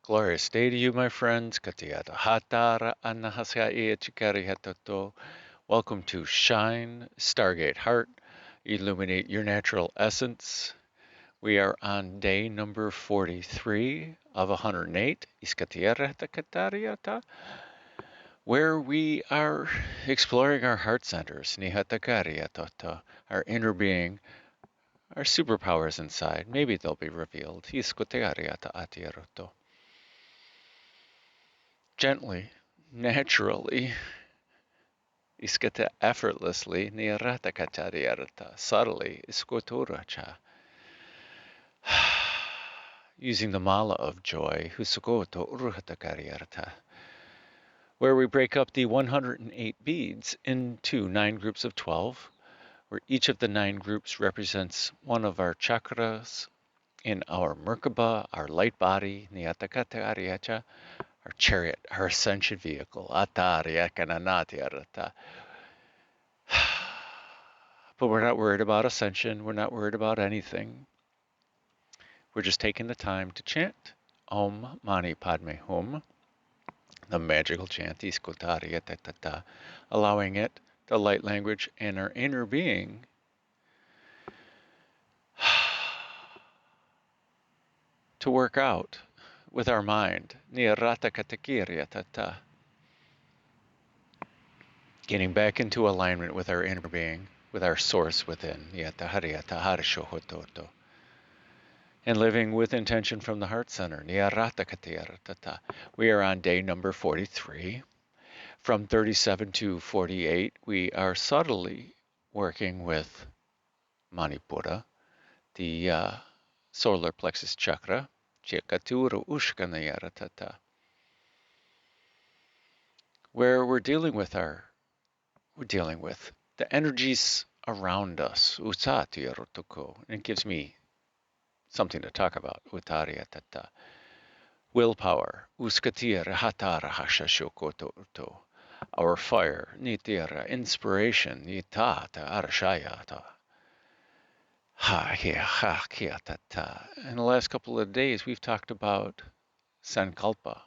Glorious day to you, my friends. Katiyata hatara anahasya chikari hatato. Welcome to Shine, Stargate Heart. Illuminate your natural essence. We are on day number 43 of 108, Iskatiyarata Katariata, where we are exploring our heart centers, Nihatakariatata, our inner being, our superpowers inside. Maybe they'll be revealed. Iskutiyariata atiaroto. Gently, naturally, iskata effortlessly, nirata katariarata, subtly, iskoturacha. Using the mala of joy, husukoto uruhata kariarata, where we break up the 108 beads into 9 groups of 12, where each of the 9 groups represents one of our chakras in our Merkaba, our light body, niyatakata ariacha, our chariot, our ascension vehicle, atariakananatiarata. But we're not worried about ascension. We're not worried about anything. We're just taking the time to chant Om Mani Padme Hum, the magical chant, Iskotariatatata, allowing it, the light language, and our inner being to work out with our mind. Niratakatakiriatata. Getting back into alignment with our inner being, with our source within, and living with intention from the heart center. We are on day number 43. From 37 to 48, we are subtly working with Manipura, the solar plexus chakra, where we're dealing with the energies around us. And it gives me something to talk about. Willpower. Our fire. Inspiration. In the last couple of days, we've talked about sankalpa.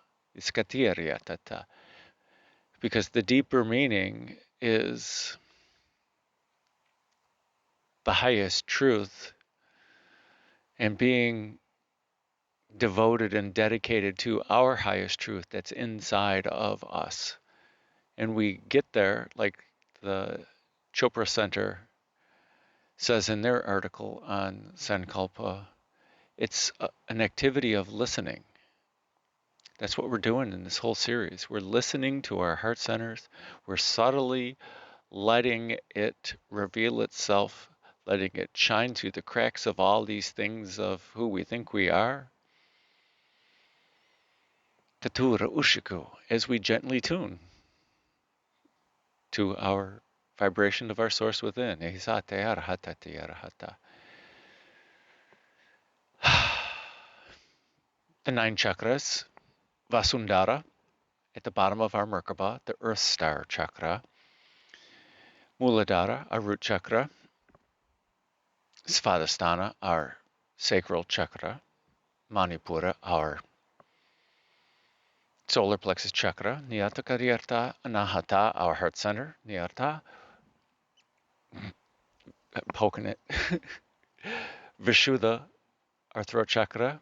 Because the deeper meaning is the highest truth, and being devoted and dedicated to our highest truth that's inside of us. And we get there, like the Chopra Center says in their article on Sankalpa, it's an activity of listening. That's what we're doing in this whole series. We're listening to our heart centers. We're subtly letting it reveal itself, letting it shine through the cracks of all these things of who we think we are. Katura Ushiku, as we gently tune to our vibration of our source within. The 9 chakras, Vasundhara, at the bottom of our Merkaba, the Earth Star chakra, Muladhara, our root chakra, Svadhisthana, our sacral chakra, Manipura, our solar plexus chakra, Nyatakariyarta, Anahata, our heart center, Nyata, poking it, Vishuddha, our throat chakra,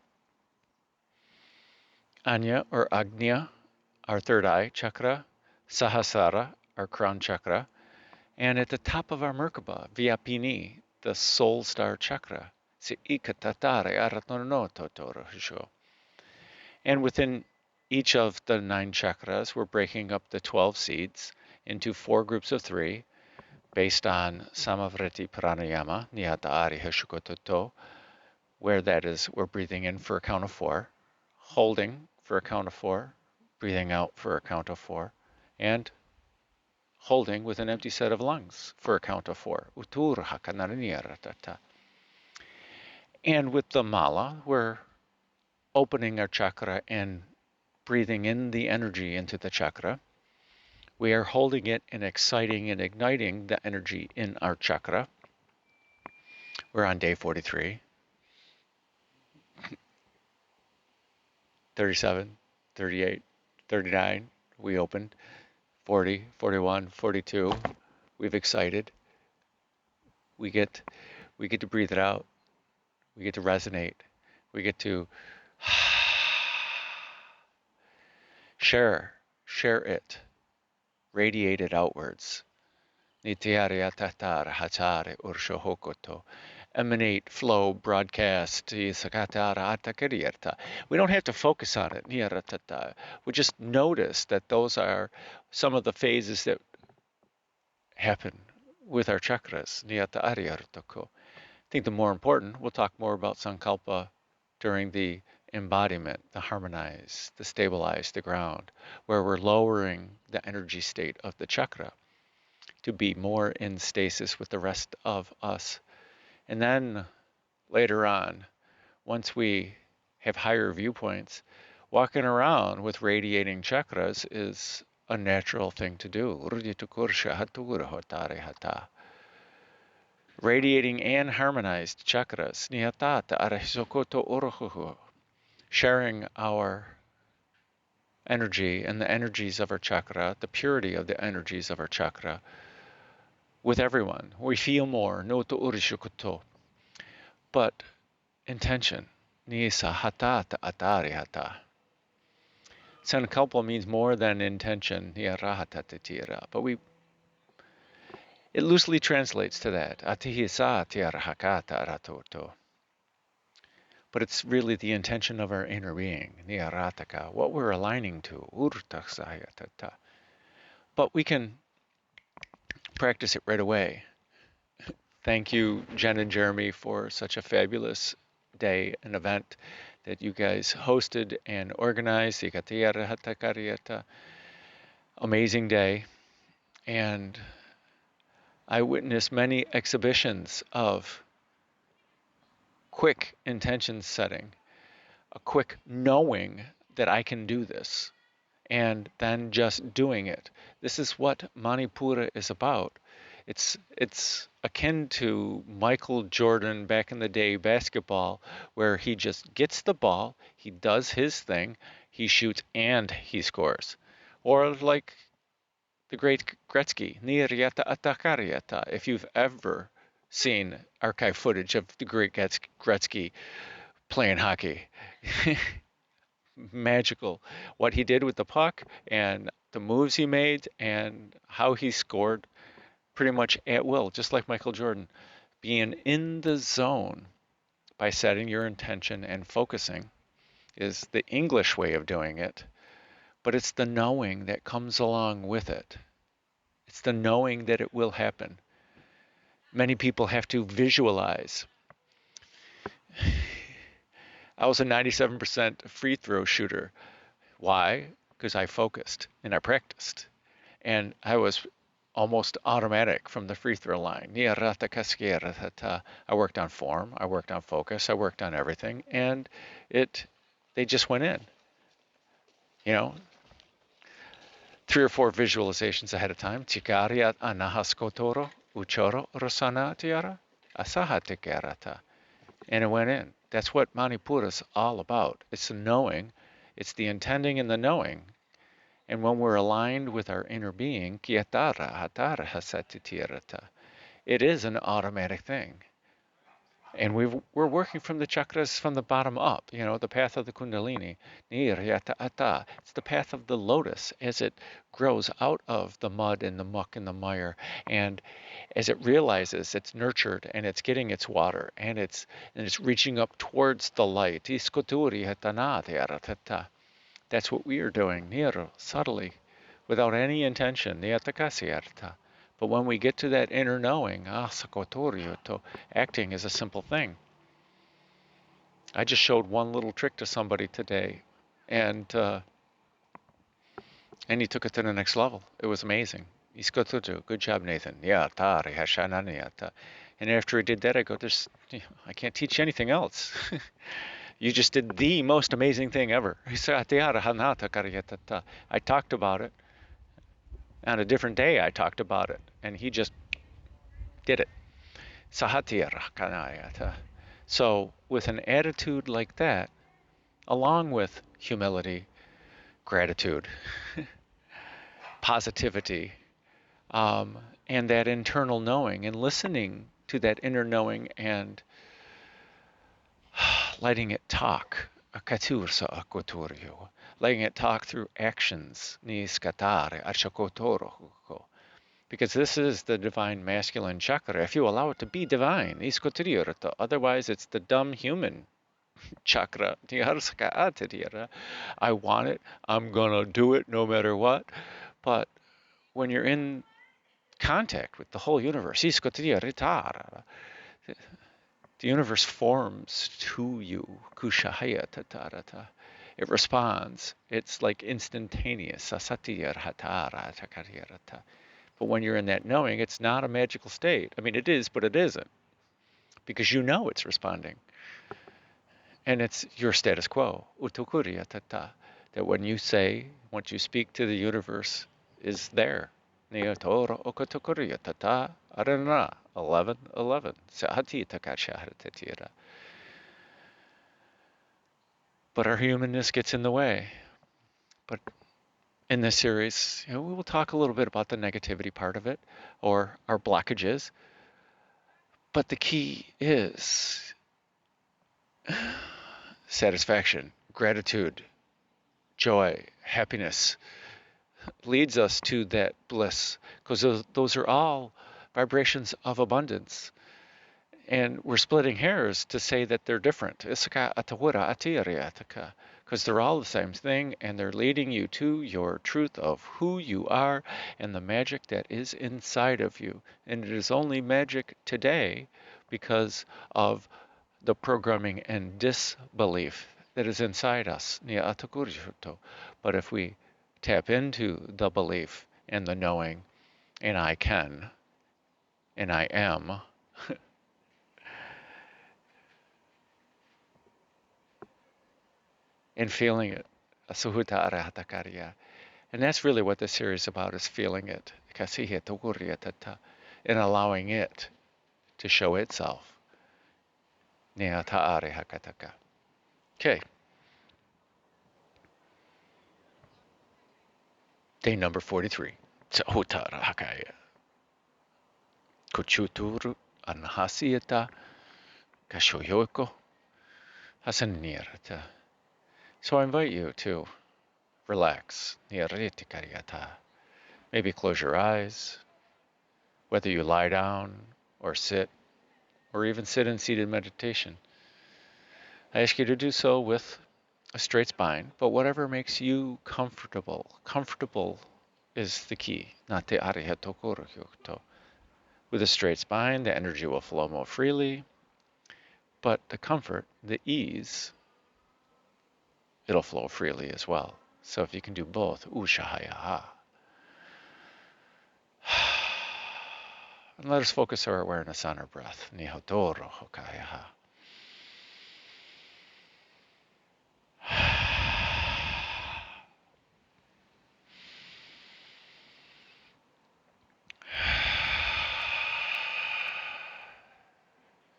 Anya or Agnya, our third eye chakra, Sahasrara, our crown chakra, and at the top of our Merkaba, Vyapini, the soul star chakra. And within each of the 9 chakras, we're breaking up the 12 seeds into 4 groups of 3 based on Samavriti Pranayama, Niyata Ariha Shukototo, where that is, we're breathing in for a count of 4, holding for a count of 4, breathing out for a count of 4, and holding with an empty set of lungs for a count of 4. And with the mala, we're opening our chakra and breathing in the energy into the chakra. We are holding it and exciting and igniting the energy in our chakra. We're on day 43. 37, 38, 39, we opened. 40, 41, 42, we've excited. We get we get to breathe it out. We get to resonate. We get to share it, radiate it outwards. Emanate, flow, broadcast. We don't have to focus on it. We just notice that those are some of the phases that happen with our chakras. I think the more important, we'll talk more about Sankalpa during the embodiment, the harmonize, the stabilize, the ground, where we're lowering the energy state of the chakra to be more in stasis with the rest of us. And then later on, once we have higher viewpoints, walking around with radiating chakras is a natural thing to do. Radiating and harmonized chakras, sharing our energy and the energies of our chakra, the purity of the energies of our chakra, with everyone. We feel more, no to urishukuto. But intention, nisa hatata atari hata. Sankalpa means more than intention, but it loosely translates to that. Atihisa tiarahakata ratoto. But it's really the intention of our inner being, niyarataka, what we're aligning to, urtaksayatata. But we can practice it right away. Thank you, Jen and Jeremy, for such a fabulous day, an event that you guys hosted and organized. Amazing day. And I witnessed many exhibitions of quick intention setting, a quick knowing that I can do this, and then just doing it. This is what Manipura is about. It's akin to Michael Jordan back in the day basketball, where he just gets the ball, he does his thing, he shoots and he scores. Or like the great Gretzky, Niyarieta Atakarieta. If you've ever seen archive footage of the great Gretzky playing hockey, magical. What he did with the puck and the moves he made and how he scored pretty much at will, just like Michael Jordan. Being in the zone by setting your intention and focusing is the English way of doing it, but it's the knowing that comes along with it. It's the knowing that it will happen. Many people have to visualize. I was a 97% free throw shooter. Why? Because I focused and I practiced. And I was almost automatic from the free throw line. I worked on form, I worked on focus, I worked on everything, and they just went in. 3 or 4 visualizations ahead of time. Tikariat anahaskotoro uchoro rosana tiara asaha tikarata. And it went in. That's what Manipura is all about. It's the knowing, it's the intending and the knowing. And when we're aligned with our inner being, kiatara hatara hasatitirata, it is an automatic thing. And we're working from the chakras from the bottom up, the path of the Kundalini. It's the path of the lotus as it grows out of the mud and the muck and the mire. And as it realizes it's nurtured and it's getting its water and it's reaching up towards the light. That's what we are doing, subtly, without any intention. But when we get to that inner knowing, acting is a simple thing. I just showed one little trick to somebody today, and he took it to the next level. It was amazing. Good job, Nathan. And after he did that, I go, I can't teach you anything else. You just did the most amazing thing ever. I talked about it. On a different day, I talked about it, and he just did it. So with an attitude like that, along with humility, gratitude, positivity, and that internal knowing, and listening to that inner knowing and letting it talk. Letting it talk through actions. Because this is the divine masculine chakra. If you allow it to be divine, otherwise it's the dumb human chakra. I want it, I'm gonna do it no matter what. But when you're in contact with the whole universe, the universe forms to you. It responds. It's like instantaneous. But when you're in that knowing, it's not a magical state. I mean, it is, but it isn't. Because you know it's responding. And it's your status quo. That when you say, what you speak to the universe is there. 11:11. But our humanness gets in the way. But in this series, we will talk a little bit about the negativity part of it, or our blockages. But the key is satisfaction, gratitude, joy, happiness leads us to that bliss, because those are all vibrations of abundance. And we're splitting hairs to say that they're different. Because they're all the same thing, and they're leading you to your truth of who you are and the magic that is inside of you. And it is only magic today because of the programming and disbelief that is inside us. But if we tap into the belief and the knowing, and I can, and I am, and feeling it. Asuhuta arahata karya. And that's really what this series is about, is feeling it. And allowing it to show itself. Okay. Day number 43. Sahuta rahakaya. Kuchuturu anahasiyata kashoyoko hasanirata. So I invite you to relax. Maybe close your eyes, whether you lie down or sit, or even sit in seated meditation. I ask you to do so with a straight spine, but whatever makes you comfortable. Comfortable is the key. With a straight spine, the energy will flow more freely, but the comfort, the ease, it'll flow freely as well. So if you can do both, ushahaya. And let us focus our awareness on our breath. Nihotoro hokayaha.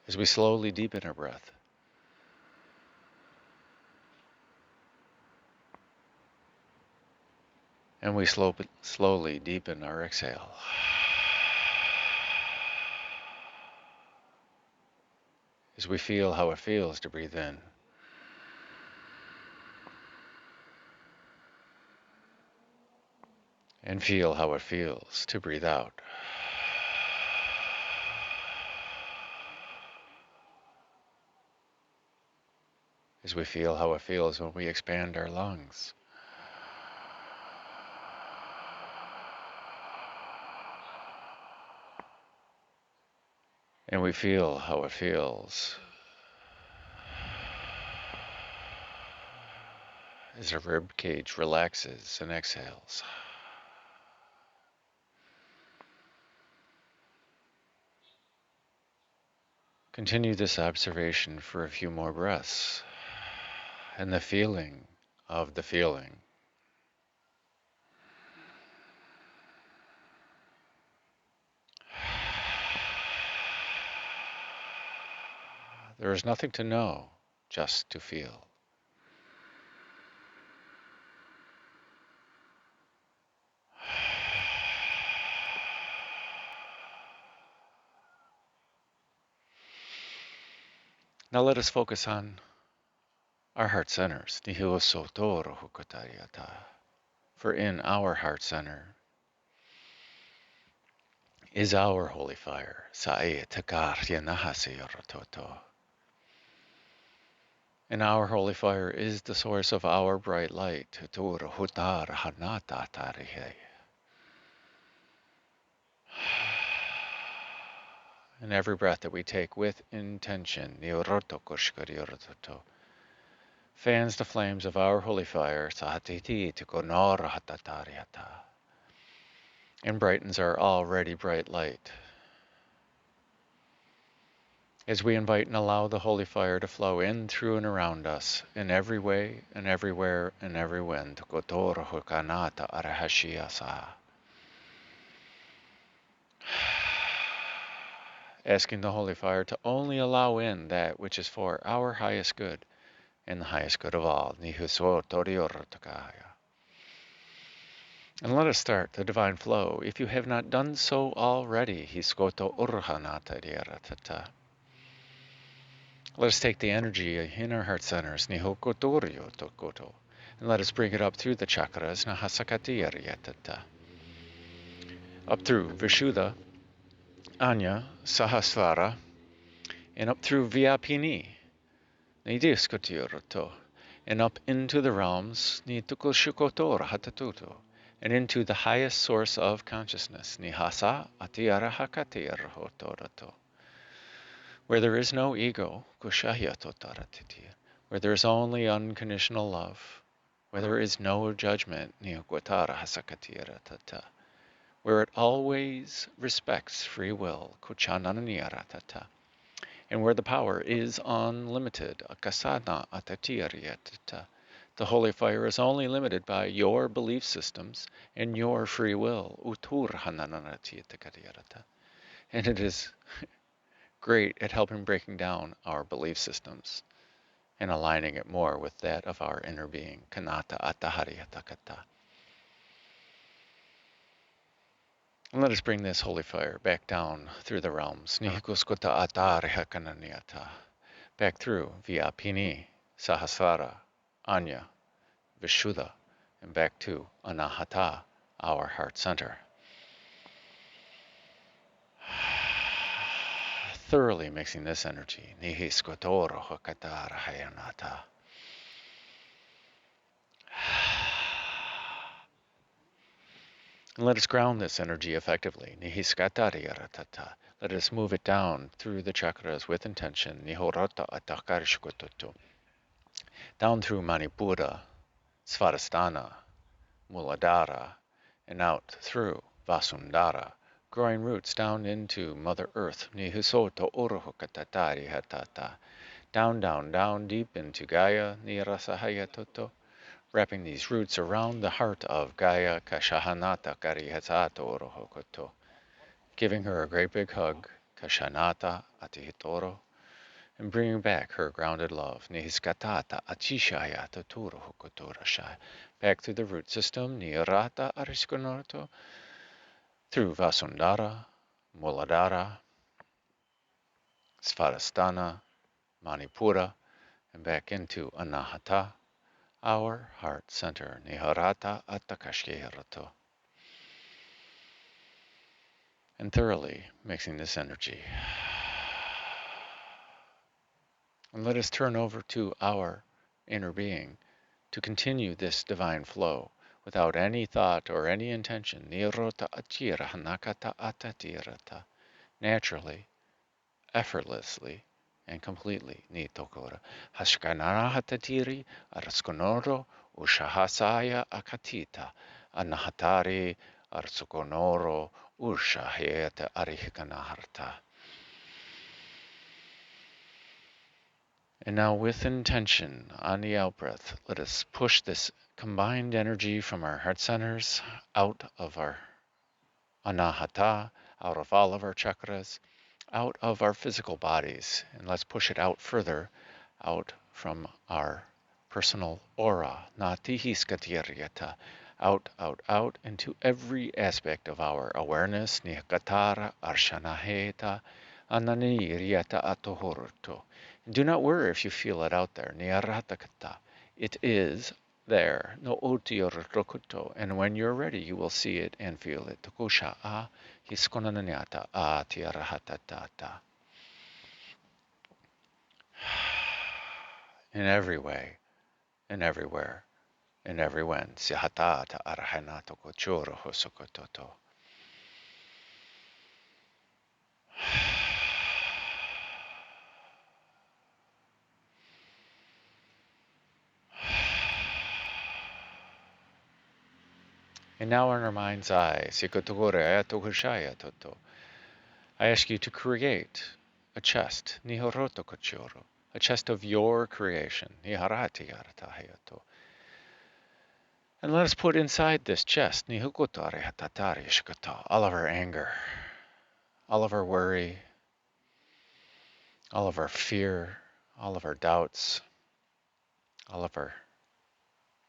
As we slowly deepen our breath, and we slowly deepen our exhale. As we feel how it feels to breathe in, and feel how it feels to breathe out. As we feel how it feels when we expand our lungs. And we feel how it feels as our rib cage relaxes and exhales. Continue this observation for a few more breaths, and the feeling of the feeling. There is nothing to know, just to feel. Now let us focus on our heart centers. For in our heart center is our holy fire. And our holy fire is the source of our bright light. And every breath that we take with intention fans the flames of our holy fire and brightens our already bright light. As we invite and allow the holy fire to flow in, through, and around us, in every way, and everywhere, and every wind. Asking the holy fire to only allow in that which is for our highest good, and the highest good of all. And let us start the divine flow. If you have not done so already, let us take the energy in our heart centers, and let us bring it up through the chakras, up through Vishuddha, Anya, Sahasrara, and up through Vyapini, and up into the realms, and into the highest source of consciousness, where there is no ego, where there is only unconditional love, where there is no judgment, where it always respects free will, and where the power is unlimited. The holy fire is only limited by your belief systems and your free will. And it is great at helping breaking down our belief systems and aligning it more with that of our inner being. And let us bring this holy fire back down through the realms. Back through Vyapini, Sahasrara, Anya, Vishuddha, and back to Anahata, our heart center. Thoroughly mixing this energy. And let us ground this energy effectively. Let us move it down through the chakras with intention. Down through Manipura, Svadhisthana, Muladhara, and out through Vasundhara, growing roots down into Mother Earth. Down, down, down, deep into Gaia, wrapping these roots around the heart of Gaia, giving her a great big hug, and bringing back her grounded love, back through the root system, through Vasundhara, Muladhara, Svadhisthana, Manipura, and back into Anahata, our heart center, and thoroughly mixing this energy. And let us turn over to our inner being to continue this divine flow without any thought or any intention. Naturally, effortlessly, and completely. Hashkanarahatatiri araskonoro ushahasaya akatita anahatari arsukonoro ushaheta arihikanaharta. And now with intention on the out-breath, let us push this combined energy from our heart centers out of our anahata, out of all of our chakras, out of our physical bodies, and let's push it out further, out from our personal aura, out, out, out into every aspect of our awareness, nihkatara arshanaheta ananirieta atohorto, Do not worry if you feel it out there. Niaratakata. It is there. No otiorokuto. And when you're ready, you will see it and feel it. Tokusha a hiskonananyata a tiarahatatata. In every way, in everywhere, in every when. Sihatata arahanato kochoro hosokototo. And now in our mind's eye, I ask you to create a chest, a chest of your creation. And let us put inside this chest all of our anger, all of our worry, all of our fear, all of our doubts, all of our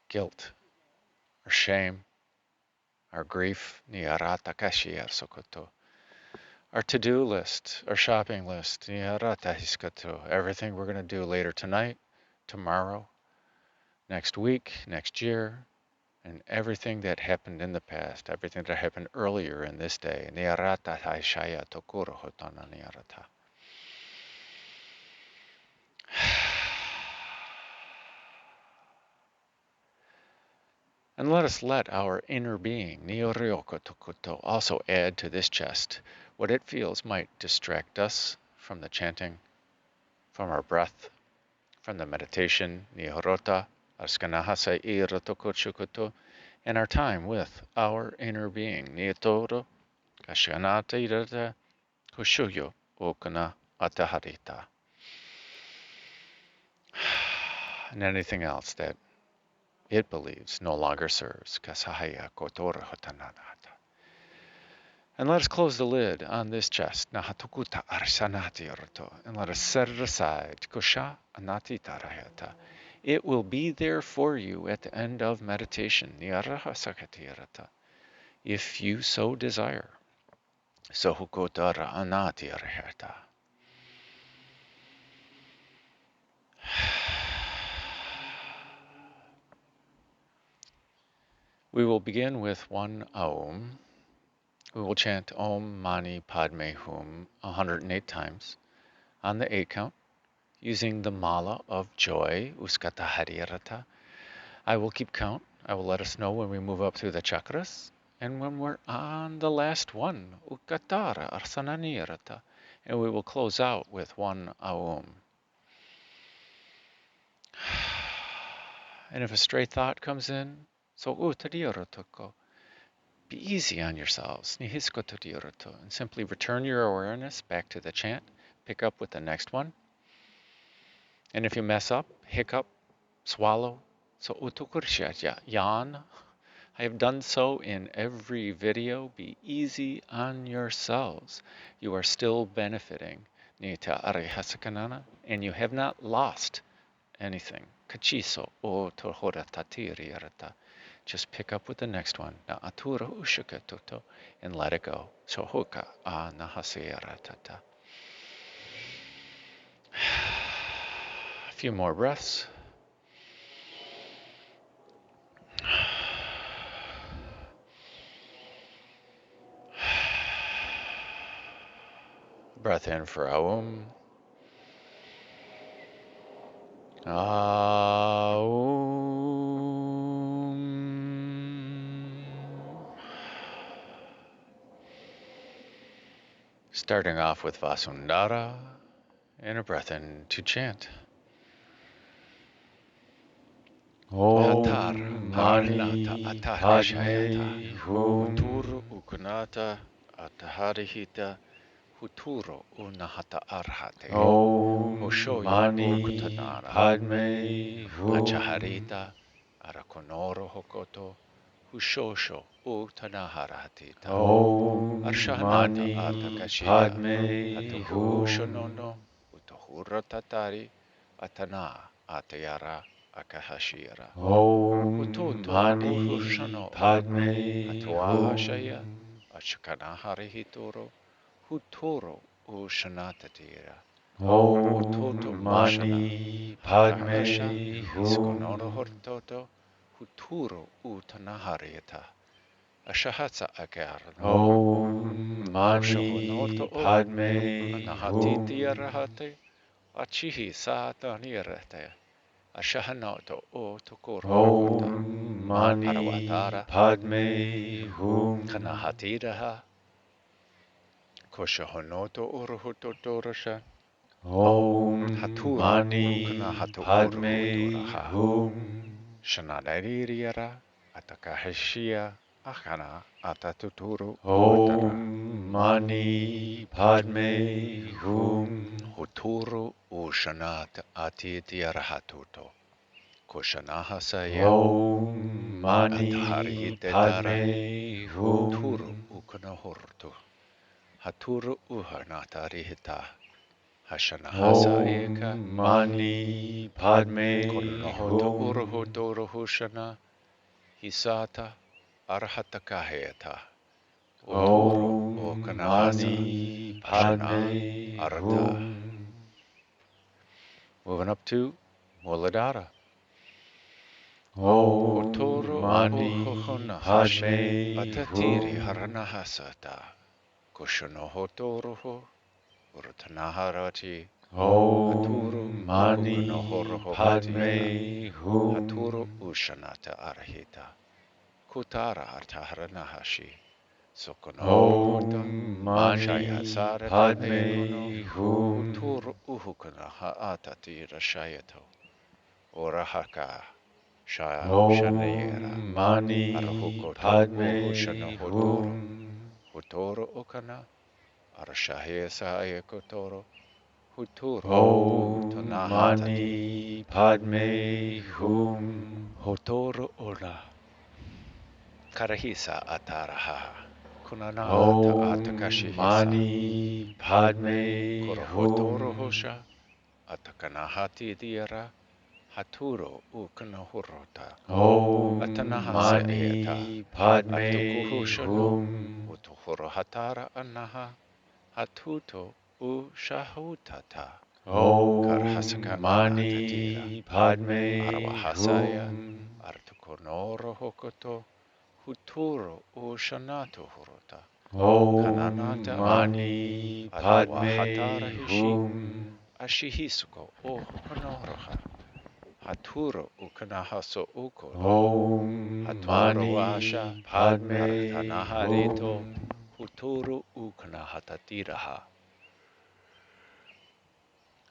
guilt, our shame, our grief, our to-do list, our shopping list, everything we're going to do later tonight, tomorrow, next week, next year, and everything that happened in the past, everything that happened earlier in this day. And let us let our inner being, also add to this chest. What it feels might distract us from the chanting, from our breath, from the meditation, and our time with our inner being, and anything else that it believes no longer serves. And let us close the lid on this chest. And let us set it aside. It will be there for you at the end of meditation. If you so desire. We will begin with one Aum. We will chant Om Mani Padme Hum 108 times on the 8 count using the mala of joy, Uskata Harirata. I will keep count. I will let us know when we move up through the chakras and when we're on the last one, Ukatara Arsananirata. And we will close out with one Aum. And if a stray thought comes in, so Utadiorotoko. Be easy on yourselves, and simply return your awareness back to the chant. Pick up with the next one. And if you mess up, hiccup, swallow, so utukurshatya, yawn. I have done so in every video. Be easy on yourselves. You are still benefiting, nita arihasakanana, and you have not lost anything. Kachiso o tohora tatiriarata. Just pick up with the next one. Na atura ushaka toto and let it go. Sohoka a nahasiyaratata. A few more breaths. Breath in for Aum. Aum. Starting off with Vasundhara and a breath in to chant. Om Mani Padme Hum. Huturu Ukunata Ataharihita Huturo Unahata Arhate. Om Mani Padme Hum. Achaharita Arakonoro Hokoto Hushosho Utanaharatita. Om Arshanata Mani Atakashia Padme Hum. Atuhushonono Utohura Tatari Atana Atayara Akahashira. Om Mani Padme Atuahashaya Hum. Ashkanahari Hitoro Hutoro Ushanatira Om Mani Padme Hum. Hortoto Huturu Utanaharieta Ashahatsa Akarno Om Mani Padme Anahatiti Hum. Rahate Achihi Satanirete Ashahanoto O Tokoro Om Mani Parawatara Padme Hum. Kanahatiraha Koshahonoto Uruhutotorasha Om Haturu Mani Ukanahato Padme Uruhutoraha Hum. Shanadariria Atakaheshia Akana Atatuturu Utara Om Mani Padme Hum. Huturu Ushanat Atitiarahatuto Koshanahasaya Om Mani Ataharihitedara Padme Huturu Hum. Ukanahurtu Haturu Uhanatarihita Hashanahasa Eka Om Mani Padme Konohoto Hum. Uruhoto Uruhushana Hisata Arhatakaheta Uturu Om Okanahasa Mani Ashana Padme Arata. Hum. Moving up to Muladhara. Om Uturu Mani Uhohonahashi Padme Atatiri Hum. Haranahasata Kushonohotoruhu Urtanaharati Haturu Om Mani Uhukunohorohokatira Padme Haturu Hum. Ushanata Arahita Kutara Artaharanahashi Sokonoruhuta Om Mani Shayasarata Ekono Padme Hum. Uturu Uhukunaha Atatira Shayato Orahaka Shanayera Om Mani Arahukoto Padme Uhushanohotoro Hum. Hutoro Okana Arashahesa Ekotoro Huturo Om Utonahatati Mani Padme Hum. Hotoro Ona Karahisa Ataraha Kunanahata Om Atakashihisa Mani Padme Korohotoro Hum. Hosha Atakanahati Dira Haturo Ukanahurota Om Atanahasa Eta Mani Padme Atukuhushano Hum. Utuhorohatara Anaha Hatuto Ushahutata Karhasaka Om Anahatadira Mani Padme Arawahasaya Hum. Artukonoro Hokoto Huturo Ushanato Horota Om Kananata Mani Adawahatara Padme Hishi Hum. Ashihisuko O Honoroha Haturo Ukanahaso Ukodo Om Hatoro Asha Mani Padme Artanaharito Hum. Huturu Ukanahatatiraha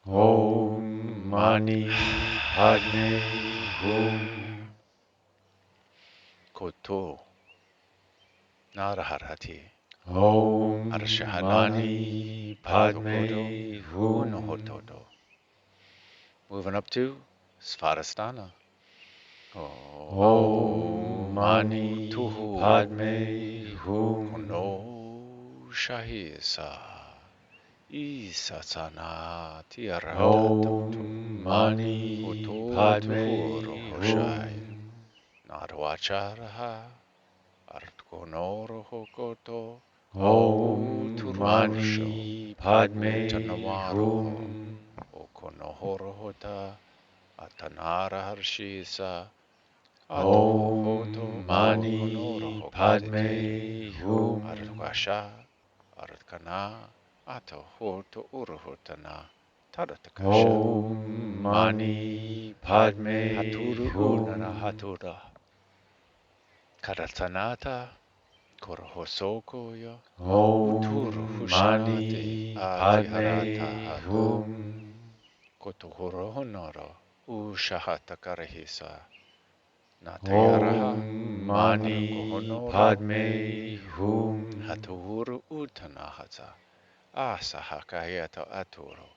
Om Mani Padme Hum. Koto Naraharati Om Arshahanana Mani Atokodo Padme Hum. Unohotodo. Moving up to Svadhisthana. Oh, Om Mani Tuhu Padme Hum. Kono Shahisa Isasana Tiaratatu Om Mani Uto Tuhuro Padme Hoshai Hum. Narwacharaha Artkonoro Hokoto Om Turursho Mani Padme Utanawaroho Hum. Okonohorohota Atanara Harshisa Atohoto Om Mani Okonorohokatete Padme Hum. Arkwasha Artkana Atohoto Uruhotana Taratakasha Om Mani Padme Haturu Unana Hum. Hatura Karatanata Korohosokoya Uturu Om Hushanate Mani Atiharata Padme Hatu Hum. Kotohorohonoro Ushahata Karahisa Natayaraha Om Mani Arakohonoro Padme Hum. Hatuhuru Utanahata Asahakayata Aturo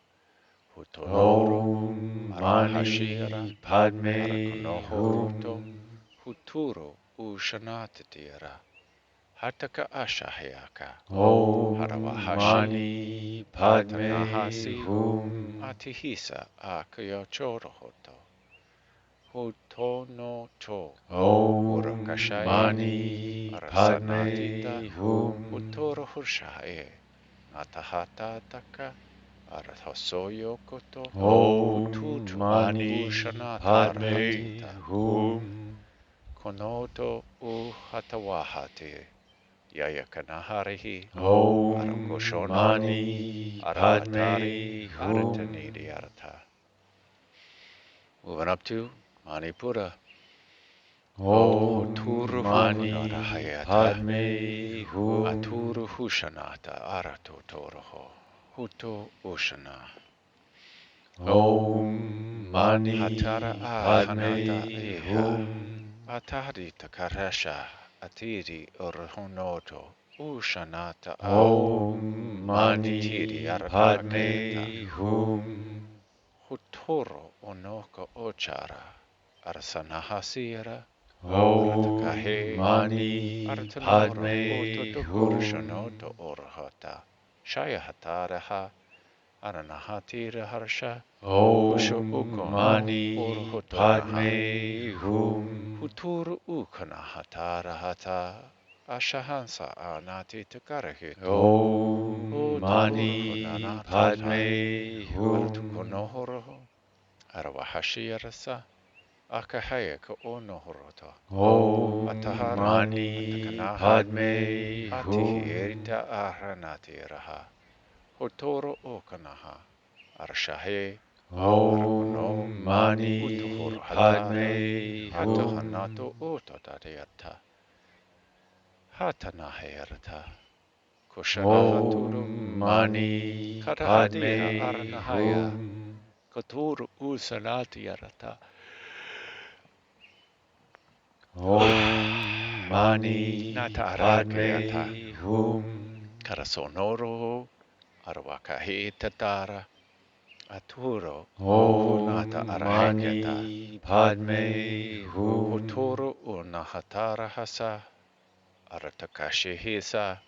Hutonoro Om Arawahashira Mani Padme Arakonohoruto Hum. Huturo Ushanatira Hataka Ashahayaka Om Harawahashi Mani Padme Atanahasi Hum. Atihisa Akayachorohoto Hutono To Om Urakashaye Mani Arasanatita Padme Hum. Utoro Hushaye Natahatataka Arathasoyo koto. Om Tutu Mani ushanata Padme arhatita. Hum. Konoto uhatawahate. Yaya kanaharihi. Om Arakoshonoto. Mani Arahatari. Padme Aratanidi Hum. arata. Moving up to Manipura. Om Hoturu hukunara Mani hayata. Padme Hum. Aturu hushanata arato toroho. Huto ushana. Om Hatara Mani ahanata Padme eha. Hum. Atari takarasha. Atiri urhonoto. Ushanata a. Om Atitiri Mani arataketa. Padme Hum. Hutoro onoko ochara. Arsanahasira. Om Aratakahe. Mani Aratanoro Padme Hum. ototokurshanoto orhata. Shaya hataraha. Aranahatira harsha. Kusho Om ukono Mani urhotonaha. Padme Hum. Huturu ukana hatara hata. Ashahansa anati takarahito. Om Ota Mani urhonanatata. Padme Hum. Aratukonohoro. Arawahashi arasa. Akahaya ka onohorota. Om Atahara. Mani Atakanaha. Padme Atihi Hum. erita ahranati raha. Hotoro okanaha. Arshahe. Arakono. Om Mani Utuhur hatara. Padme Hatahanato Hum. ototariata. Hatanaherata. Kushanahaturu. Om Mani Karahadiha Padme aranahaya. Hum. Katuru usanati arata. Om Mani Nata arahakayata. Padme Hum. Karasonoro. Arwakahi tatara. Aturo. Ohunata Om arahaketa. Mani Padme Hum. Hutoro unahatara hasa. Aratakashi hisa.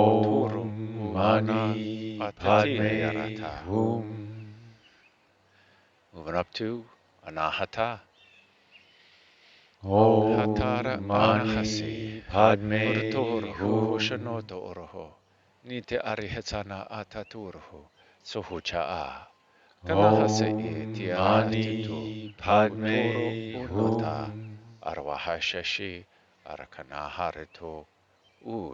Huturo Om uhana. Mani Atatili Padme arata. Hum. Moving up to Anahata. Hatara Om anahasi. Mani Padme Urtoro Hum. uhushanoto oroho. Nite arihetsana ataturuhu. Sohucha. Kanahase e Om tiarahatitu. Mani Hutoro Padme unota. Hum. Arwahashashi. Arakanaharito.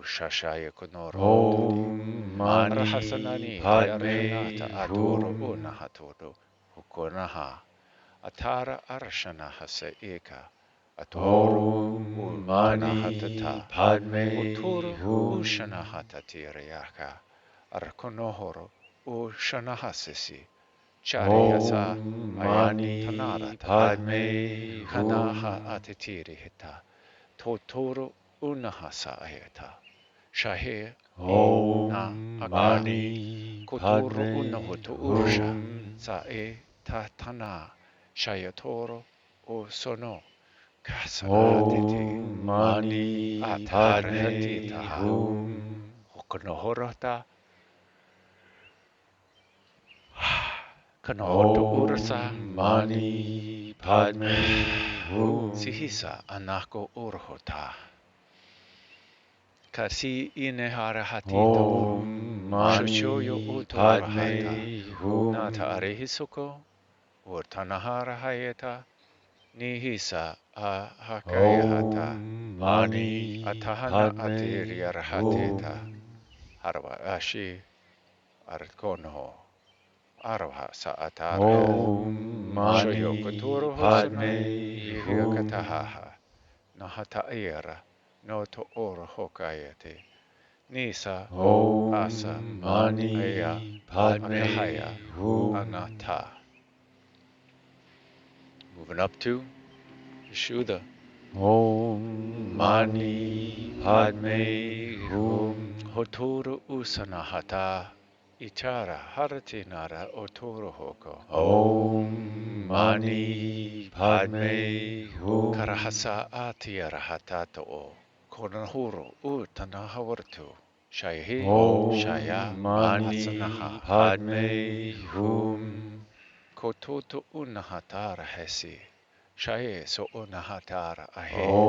Shashaya konoro turi. Om Mani Arahasanani tiarahanata Padme atoro Hum. unahatoro. Hukonaha. Atara arshanahase eka. Atoro Om Mani kanahatata. Padme Utoro Hum. ushanahatatiriaka. Arkonohoro ushanahasisi. Charihasa Om ayat Mani tanarata. Padme Kanaha Hum. atitirihita. Totoro unahasa ayata. Shahe e na Om akari. Mani Kotoro Padme unahoto ursha. Hum. Sa e tatana. Shayatoro o sono. Kasanahatiti. Om Mani Ataharahati Padme taha. Hum. Hokonohorota. Kanohoto ursa. Om Mani Padme Hum. Sihisa anako urhota. Kasi ineharahatitu. Om Shoshoyo Mani utorahata. Padme Nata Hum. arehisoko. Urtanaharahayata. Nihisa ahakayahata. Om Mani Atahana Padme atiriarahateta. Hum. Harva ashi arkono. Arva sa ataraha. Om Shoyokotoro Mani hosana. Padme Hum. Ihiakatahaha. Nahata era. No to oro hokayate. Nisa asa Om aya Mani akahaya Padme Hum. anata. Moving up to Vishuddha. Om Mani Padme Hum. Hotoro usanahata. Ichara haratinara otoro hoko. Om Mani Padme Hum. Karahasa atiarahatato o. Konahuro utanahawartu. Shayahi, Shaya, Om Hasanaha. Mani Padme Hum. Kototo unahatara hesi. Shaye so unahatara ahe.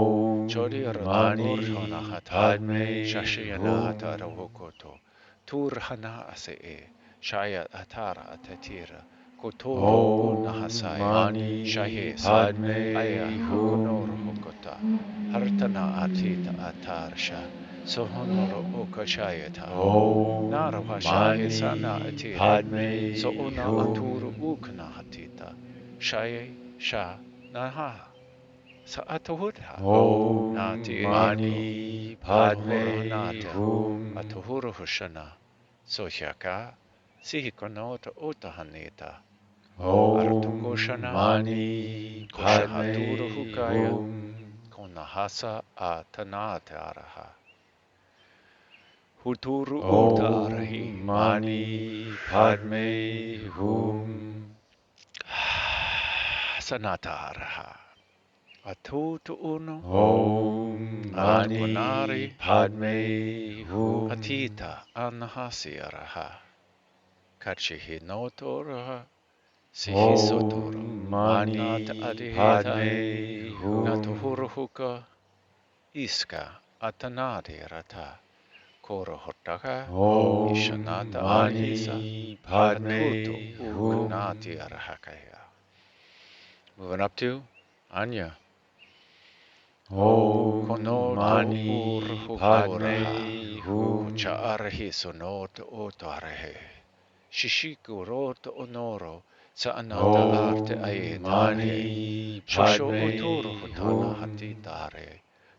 Chori Om arato Mani urhonahata. Padme Shashayana hatara Hum. wokoto. Turhana ase e. Shaya atara atatira. Kotoro unahasaya. Shahesa. Aya hukonoro hokota. Hartana atita atarsha. Sohonoro okashayata. Nara washahe na atire. So una aturu ukna hatita. Shaye sha naha. Sa atahudha. Na ti eko. Atohoro nata. Atohoro hushana. Sohyaka. Sihikonota otahanita. Aratukoshana. Koshahaturu hukaya. Konahasa atanata araha. Huturu utarahi. Sanataraha. Atutu uno. Atukonari. Atita anahasi araha. Kachihi notoraha. Sihisotoro. Nata adihita. Natuhuruhuka. Iska atanadi rata. Korohotaka. Ishanata arihisa. Atutu ukanati arahakaya. Moving up to Anya. Konoto urhukoraha. Kucha arahi sonoto otarehe. Shishiku roto onoro. Sa anata arte aetare. Shosho otoro hotana hatitare.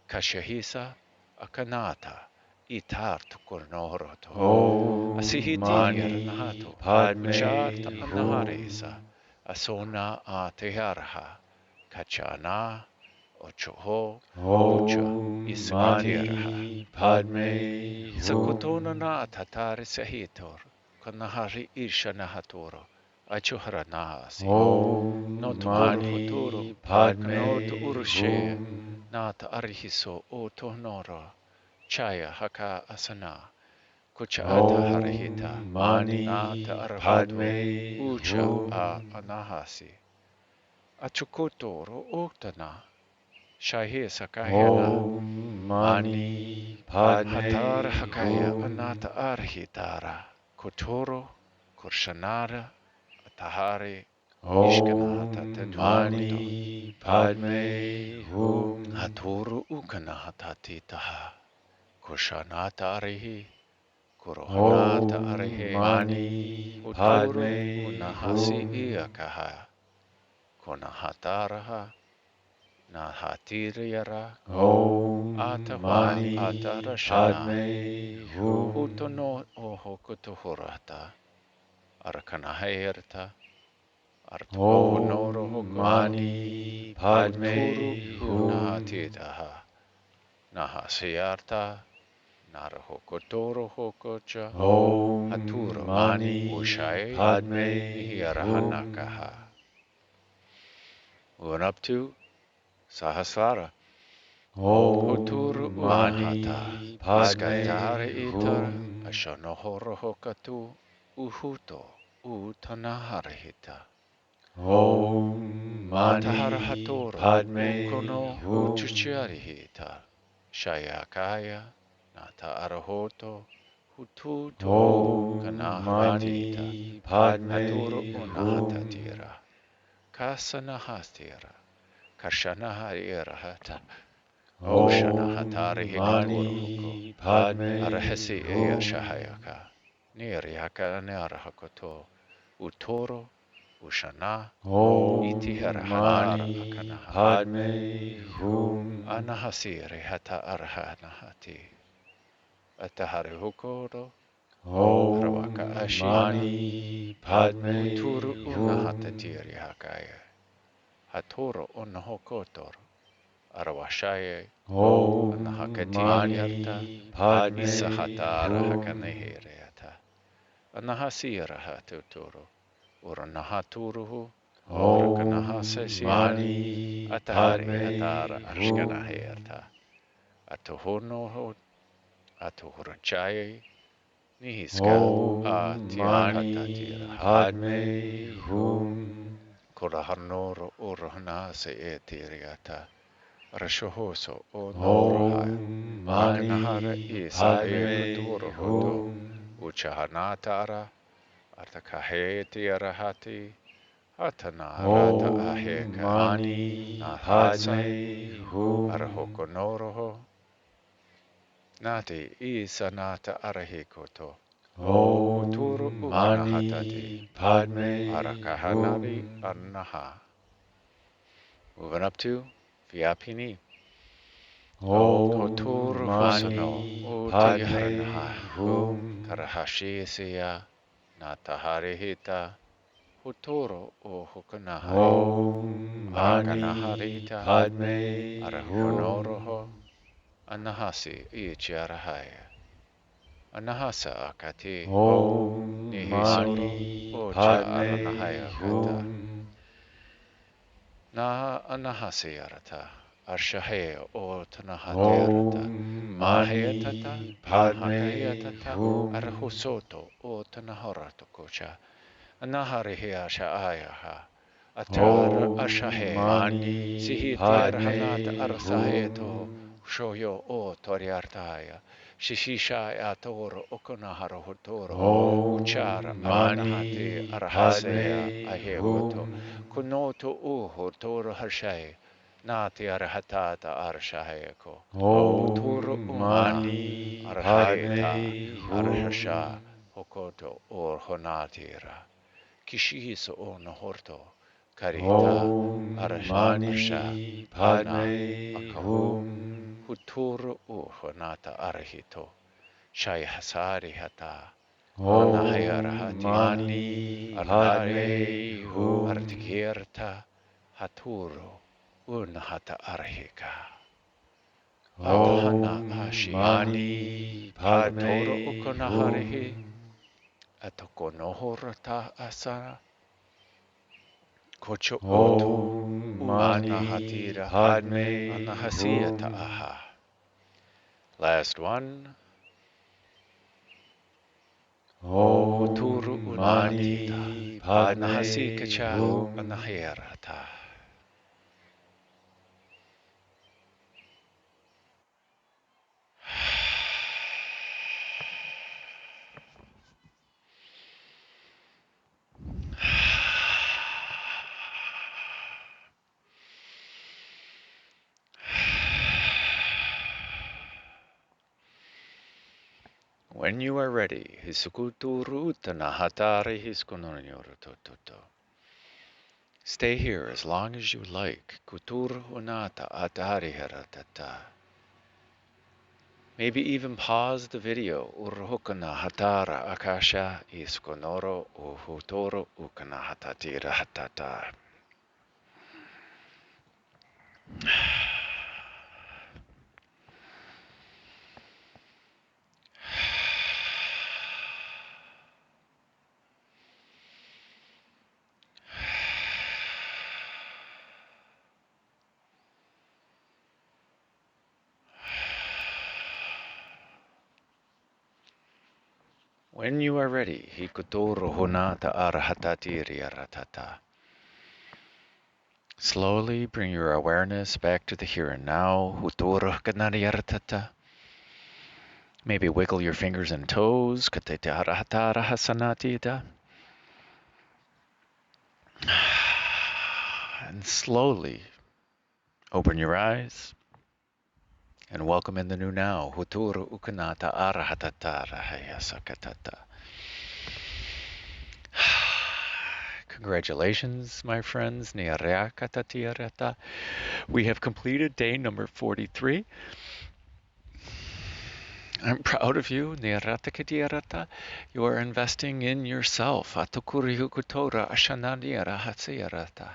Kashahisa akanata. Itar tukornoroto. Asihiti yarnahato. Kucharta anaharesa. Asona ateharha. Kachana. Ochoho. Kucha. Isakatiraha. Sakotona na tatare sahitor. Kanahari isha nahatoro. Achuhara nahasi. Notumuru futuro. Kanoto urushe. Nata arihiso o tohnoro. Chaya haka asana. Kucha ata harihita. Nata arahoto. Ucha a anahasi. Achukotoro oktana. Shahi sakayana. Hatar hakaya anata arhitara. Kotoro. Kurshanara. Atahari. Ishkanahata tetumoto. Haturu ukanahata titaha. Kushanata arihi. Kurohanata arihe. Uturu unahasi iakaha. Kunahataraha. Nahatiriyara. Atahwa atarashana. Utono oho kutuhurata. Arkanahayerta. Artukohonoro hoko. Uturu unahatitaha. Nahasiyarta. Narahokotoro hokocha. Haturo. Ushae. Hiyarahanakaha. Moving up to Sahasrara. Uturu unahata. Iskatare itar. Ashanohoro hokatu. Uhuto. Utanaharahita. Mataharahatoro. Ukono. Uchuchiarihita. Shayakaya. Nata arahoto. Hututo. Kanahatita. Haturo unahatatira. Kasanahastira. Kashanahirahata. Oshanahatari hikatoro huko. Arahesi eya shahayaka. Nirihaka narahakoto. Utoro. Ushana. Itiharahara akanaha. Anahasiri hata arahanahati. Atahari hukoro. Rawaka ashi. Uturu unahatatiri hakaya. Hatoro unahokotoro. Arawashaye. Anahakatiyarta. Isahatara hakanehireyata. Anahasira hatuturu. Uranahaturuhu. Urakanahasasiyani. Atahari atara ashkanahirta. Atuhunoho. Atuhurachaye. Nihiska. Atiyahatatira. Kurahanoro urhanase etiriata. Rashohoso o noroha. Akanahara isa ekuturo hoto. Uchahanatara. Atakaheti arahati. Atana rata Om aheka. Mani Nahasa. Padme Hum. Arahokonoroho. Nati isanata arahikoto. Huturu Om ukanahatati. Mani Padme Arakahanari Hum. annaha. Moving up to Vyapini. Om Hoturu hosano. Mani Utiharanaha. Padme Hum. Karahashisiya. Nataharihita. Huturu o hukanahai. Om Mani Arakanaharita. Padme Arahukonoroho. Hum. Anahasi ichiarahaya. Anahasa akati. Om Nihisoro Mani ocha aranahaya Padme kata. Hum. Na anahasi arata. Arshahaya o tanahate arata. Om Mahayatata. Mani Padme Mahakayatata. Hum. Arahusoto o tanaharato kocha. Anaharihi ashaayaha. Atar Om ashahe. Mani Sihiti arhanata Padme arasaheto. Hum. Shoyo o toriartaya. Shishisha atoro okonahara hotoro. Uchara Om aranahati Mani arahasea Padme ahegoto. Hum. Kunoto uho toro harshay. Nati arahatata arshahayako. Huturo Om una Mani araheta Padme arhasha Hum. hokoto or honatira. Kishihiso o nohorto. Karita Om arsha Mani ana Padme akahu. Hum. Huturo uhonata arhito. Shayhasari hata. Om Anahayarahati. Mani Arnari. Padme Hum. Artikirta. Haturo. Unahata arhika. Atahana Om ashi. Mani Atoro Padme ukonaharihi. Hum. Atokonohorata asana. Kocho oto. Om Mani Anahatira. Padme Anahasiyata Hum. aha. Last one. Huturu Om unatita. Mani Padme Anahasikacha. Hum. Anahayarata. When you are ready, hisukuturu tanahatari hiskononyorutoto. Stay here as long as you like. Kuturu unata atari haratata. Maybe even pause the video. Urhukana hatara akasha iskonoro uhutoro ukana hatatira hatata. When you are ready, hikutoro hunata arahatatiri aratata. Slowly bring your awareness back to the here and now. Hutoro kanari aratata. Maybe wiggle your fingers and toes. Katete arahatara hasanatita. And slowly open your eyes and welcome in the new now. Huturu ukanata arahatatara hayasakatata. Congratulations, my friends. Niareakatatiarata. We have completed day number 43. I'm proud of you. Niaratakatiarata. You are investing in yourself. Atukurihukutora ashananiara hatsiarata.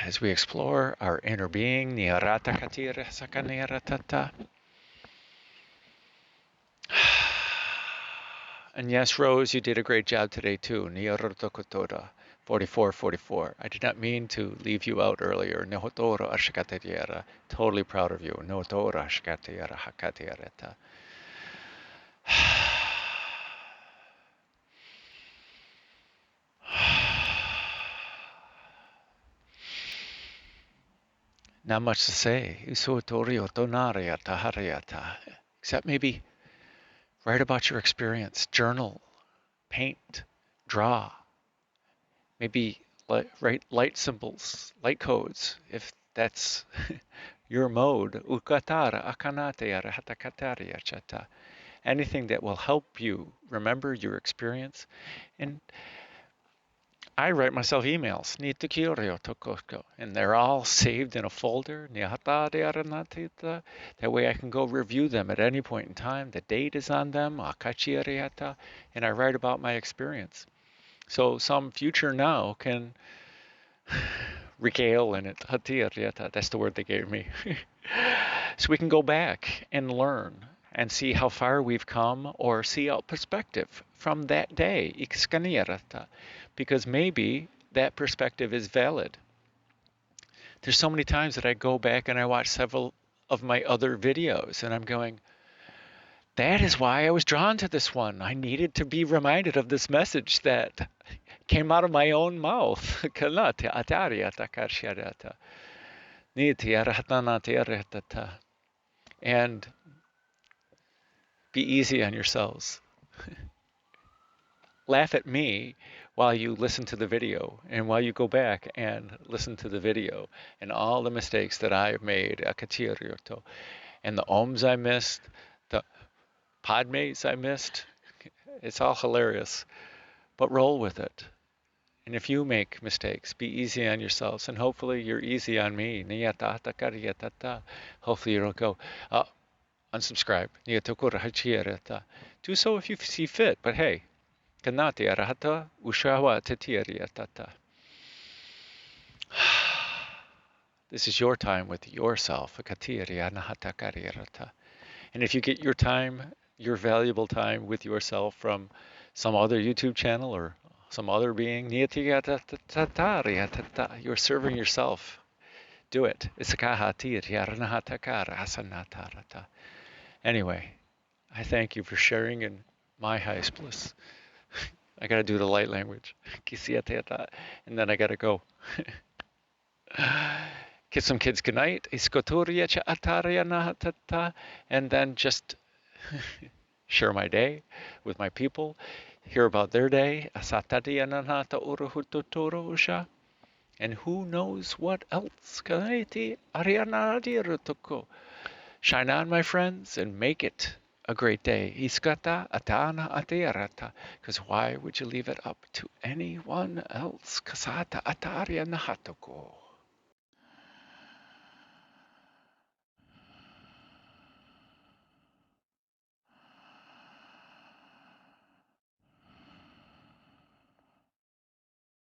As we explore our inner being, niaratakatira sakaniaratata. And yes, Rose, you did a great job today too. Niaratakatoda 4444. I did not mean to leave you out earlier. Nehotora ashkatatiara. Totally proud of you. Nehotora ashkatiara hakatiareta. Not much to say. Except maybe Write about your experience, journal, paint, draw, maybe write light symbols, light codes, if that's your mode. Ukatara, akanatera, hatakataria chata. Anything that will help you remember your experience. And I write myself emails, and they're all saved in a folder. That way I can go review them at any point in time. The date is on them, and I write about my experience. So some future now can regale in it. That's the word they gave me. So we can go back and learn and see how far we've come or see our perspective from that day. Because maybe that perspective is valid. There's so many times that I go back and I watch several of my other videos and I'm going, that is why I was drawn to this one. I needed to be reminded of this message that came out of my own mouth. And be easy on yourselves. Laugh at me while you listen to the video and while you go back and listen to the video and all the mistakes that I have made, and the ohms I missed, the podmates I missed. It's all hilarious, but roll with it. And if you make mistakes, be easy on yourselves, and hopefully you're easy on me. Hopefully you don't go, unsubscribe. Do so if you see fit, but hey, kanati arahata ushawa tatiariatata. This is your time with yourself. And if you get your time, your valuable time with yourself from some other YouTube channel or some other being, you're serving yourself. Do it. Anyway, I thank you for sharing in my highest bliss. I gotta do the light language. And then I gotta go. Get some kids good night. And then just share my day with my people, hear about their day. And who knows what else. Shine on, my friends, and make it a great day. Because why would you leave it up to anyone else?